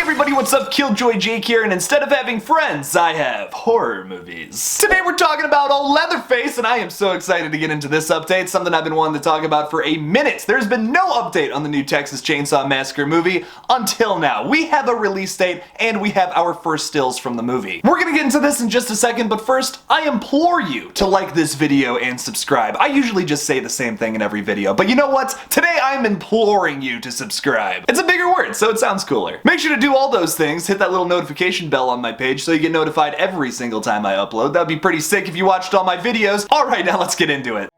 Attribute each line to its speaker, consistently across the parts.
Speaker 1: everybody, what's up? KillJoy Jake here, and instead of having friends, I have horror movies. Today we're talking about old Leatherface, and I am so excited to get into this update, something I've been wanting to talk about for a minute. There's been no update on the new Texas Chainsaw Massacre movie until now. We have a release date, and we have our first stills from the movie. We're gonna get into this in just a second, but first, I implore you to like this video and subscribe. I usually just say the same thing in every video, but you know what? Today I'm imploring you to subscribe. It's a bigger word, so it sounds cooler. Make sure to do all those things, hit that little notification bell on my page so you get notified every single time I upload. That'd be pretty sick if you watched all my videos. Alright, now let's get into it.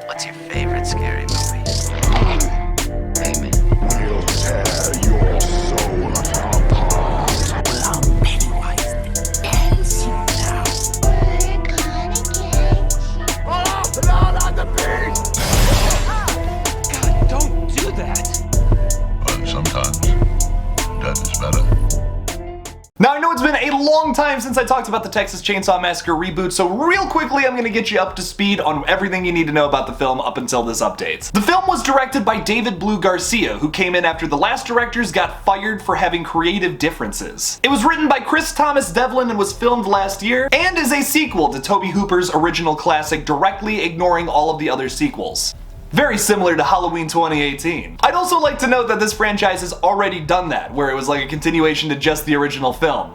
Speaker 2: What's your favorite scary movie? Name it.
Speaker 3: We'll tear your soul apart.
Speaker 2: Allow Pennywise to dance you now.
Speaker 3: Oh, Lord on the beast!
Speaker 2: God, don't do that.
Speaker 3: But sometimes, death is better.
Speaker 1: Now I know it's been a long time since I talked about the Texas Chainsaw Massacre reboot, so real quickly I'm gonna get you up to speed on everything you need to know about the film up until this update. The film was directed by David Blue Garcia, who came in after the last directors got fired for having creative differences. It was written by Chris Thomas Devlin and was filmed last year, and is a sequel to Tobe Hooper's original classic, directly ignoring all of the other sequels. Very similar to Halloween 2018. I'd also like to note that this franchise has already done that, where it was like a continuation to just the original film.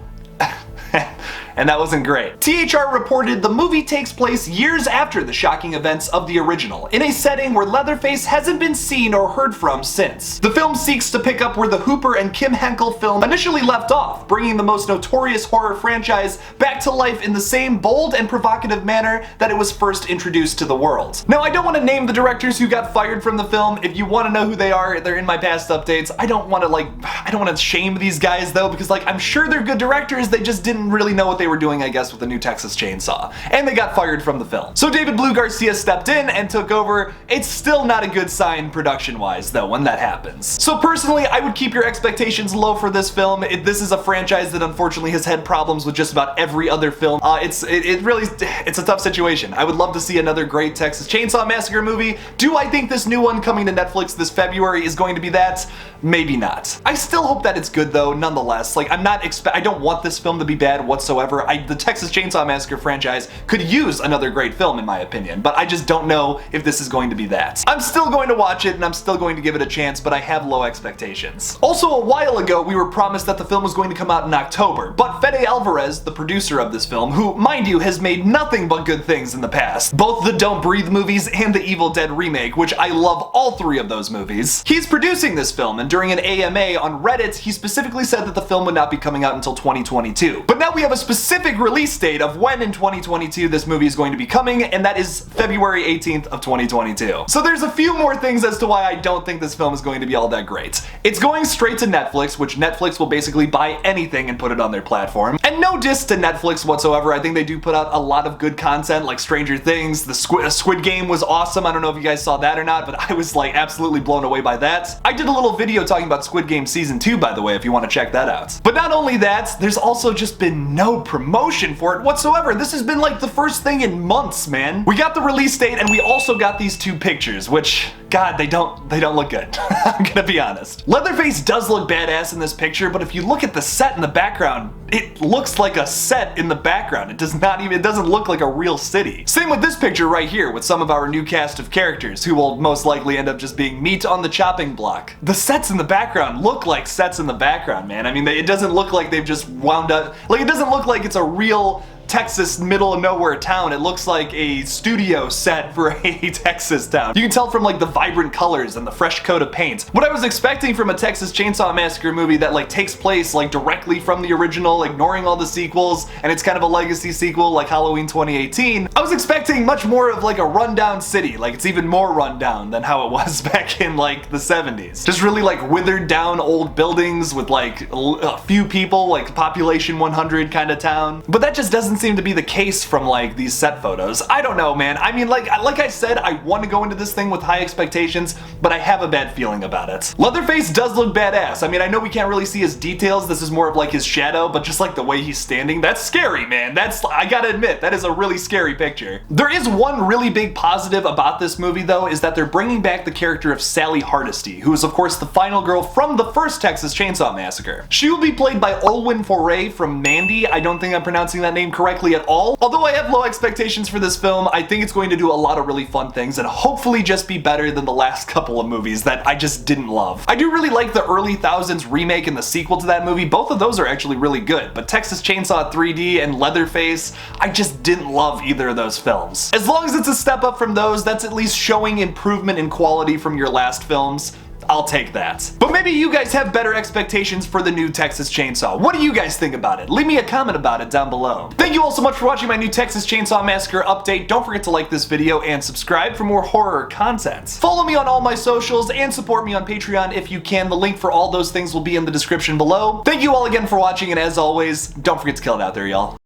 Speaker 1: And that wasn't great. THR reported the movie takes place years after the shocking events of the original, in a setting where Leatherface hasn't been seen or heard from since. The film seeks to pick up where the Hooper and Kim Henkel film initially left off, bringing the most notorious horror franchise back to life in the same bold and provocative manner that it was first introduced to the world. Now, I don't want to name the directors who got fired from the film. If you want to know who they are, they're in my past updates. I don't want to shame these guys though, because I'm sure they're good directors, they just didn't really know what they were doing, I guess, with the new Texas Chainsaw. And they got fired from the film. So David Blue Garcia stepped in and took over. It's still not a good sign production-wise, though, when that happens. So personally, I would keep your expectations low for this film. This is a franchise that unfortunately has had problems with just about every other film. It's a tough situation. I would love to see another great Texas Chainsaw Massacre movie. Do I think this new one coming to Netflix this February is going to be that? Maybe not. I still hope that it's good though, nonetheless. I don't want this film to be bad whatsoever. The Texas Chainsaw Massacre franchise could use another great film in my opinion, but I just don't know if this is going to be that. I'm still going to watch it and I'm still going to give it a chance, but I have low expectations. Also, a while ago we were promised that the film was going to come out in October, but Fede Alvarez, the producer of this film, who, mind you, has made nothing but good things in the past, both the Don't Breathe movies and the Evil Dead remake, which I love all three of those movies. He's producing this film, and during an AMA on Reddit, he specifically said that the film would not be coming out until 2022. But now we have a specific release date of when in 2022 this movie is going to be coming, and that is February 18th of 2022. So there's a few more things as to why I don't think this film is going to be all that great. It's going straight to Netflix, which Netflix will basically buy anything and put it on their platform. And no diss to Netflix whatsoever, I think they do put out a lot of good content like Stranger Things. The Squid Game was awesome. I don't know if you guys saw that or not, but I was absolutely blown away by that. I did a little video talking about Squid Game Season 2, by the way, if you want to check that out. But not only that, there's also just been no promotion for it whatsoever. This has been the first thing in months, man. We got the release date and we also got these two pictures, which, God, they don't look good. I'm gonna be honest. Leatherface does look badass in this picture, but if you look at the set in the background, it looks like a set in the background. It doesn't look like a real city. Same with this picture right here with some of our new cast of characters who will most likely end up just being meat on the chopping block. The sets in the background look like sets in the background, man. I mean, it doesn't look like they've just wound up, it doesn't look like it's a real Texas middle of nowhere town. It looks like a studio set for a Texas town. You can tell from the vibrant colors and the fresh coat of paint. What I was expecting from a Texas Chainsaw Massacre movie that takes place directly from the original, ignoring all the sequels, and it's kind of a legacy sequel like Halloween 2018, I was expecting much more of a rundown city. It's even more rundown than how it was back in the 70s. Just really withered down old buildings with a few people, population 100 kind of town. But that just doesn't seem to be the case from like these set photos. I don't know, man. I mean, like I said, I want to go into this thing with high expectations, but I have a bad feeling about it. Leatherface does look badass. I mean, I know we can't really see his details. This is more of like his shadow, but just like the way he's standing, that's scary, man. I gotta admit, that is a really scary picture. There is one really big positive about this movie though, is that they're bringing back the character of Sally Hardesty, who is of course the final girl from the first Texas Chainsaw Massacre. She will be played by Olwen Foray from Mandy. I don't think I'm pronouncing that name correctly at all. Although I have low expectations for this film, I think it's going to do a lot of really fun things and hopefully just be better than the last couple of movies that I just didn't love. I do really like the early thousands remake and the sequel to that movie. Both of those are actually really good, but Texas Chainsaw 3D and Leatherface, I just didn't love either of those films. As long as it's a step up from those, that's at least showing improvement in quality from your last films. I'll take that. But maybe you guys have better expectations for the new Texas Chainsaw. What do you guys think about it? Leave me a comment about it down below. Thank you all so much for watching my new Texas Chainsaw Massacre update. Don't forget to like this video and subscribe for more horror content. Follow me on all my socials and support me on Patreon if you can. The link for all those things will be in the description below. Thank you all again for watching, and as always, don't forget to kill it out there, y'all.